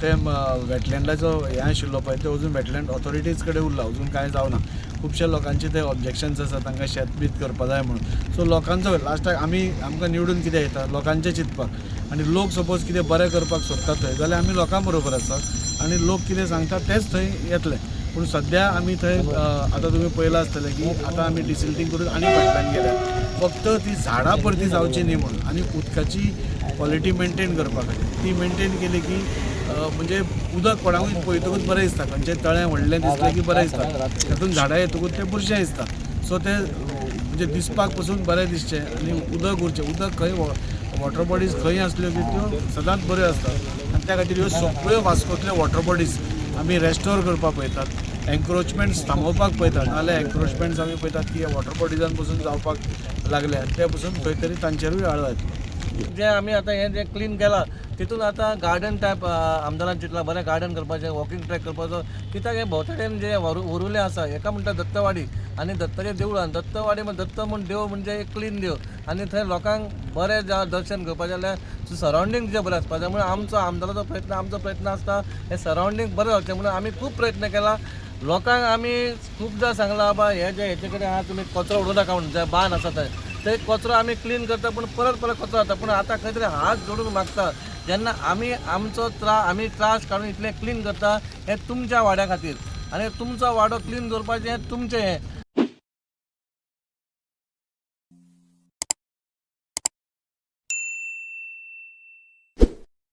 ते वेटलँडाचो हें आशिल्लो पळय ते अजून वेटलँड ऑथॉरिटीज कडेन उरला, अजून कांय जावना. खुबशे लोकांचे ते ऑब्जेक्शन्स आसा, तांकां शेत बीत करपा जाय म्हणून. सो लोकांचो लास्टाक आमकां निवडून कितें येता, लोकांचें चिंतपाक. आनी लोक सपोज कितें बरें करपाक सोदता थंय जाल्यार आमी लोकां बरोबर आसा आनी लोक कितें सांगता तेच थंय येतले. पूण सद्या आमी थंय आतां तुमी पळयलां आसतलें की आतां आमी डिसिल्टींग करून आनी फाटल्यान गेल्यात, फक्त ती झाडां परती जावची न्ही म्हणून. आनी उदकाची क्वॉलिटी मेंटेन करपा खातीर ती मेंटेन केली की म्हणजे उदक कोणाकूय पळयतकूच बरें दिसता. खंयचें तळें व्हडलें दिसलें की बरें दिसता, तातूंत झाडां येतकूच तें बुरशें दिसता. सो तें म्हणजे दिसपाक पसून बरें दिसचें आनी उदक उरचें. उदक खंय वॉटर बॉडीज खंय आसल्यो की त्यो सदांच बऱ्यो आसतात आनी त्या खातीर ह्यो सगळ्यो वास्कोंतल्यो वॉटर बॉडीज आमी रेस्टोर करपाक पळयतात, एन्क्रोचमेंट्स थांबोवपाक पळयतात. नाजाल्यार एन्क्रोचमेंट्स आमी पळयतात की वॉटर बॉडीजान पसून जावपाक लागल्या ते पसून खंय तरी तांचेरूय आळो येता. जे आमी आतां हें जें क्लीन केलां तितून आतां गार्डन टायप आमदारान चिंतलां बरें गार्डन करपाचें, वॉकिंग ट्रॅक करपाचो. कित्याक हे भोंवतणेन जे उरुलें आसा हेका म्हणटा दत्तवाडी आनी दत्ताचें देवळान दत्तवाडी दत्त म्हूण देव म्हणजे एक क्लीन देव आनी थंय लोकांक बरें दर्शन करपाचें जाल्यार सरावंडींग जें बरें आसपाचें. म्हणून आमचो आमदाराचो प्रयत्न आसता हे सरावंडींग बरें जावचें म्हणून आमी खूब प्रयत्न केला. लोकांक आमी खूबदां सांगलां बाबा हेजे कडेन आहा तुमी कचरो उडोवं नाका म्हणून, जे बान आसा ते कचरो आमी क्लीन करता पूण परत कचरो जाता. पूण आतां खंय तरी हात जोडून मागता जेन्ना आमी आमी त्रास काडून इतलें क्लीन करता हें तुमच्या वाड्या खातीर आनी तुमचो वाडो क्लीन करपाचें हें तुमचें हें.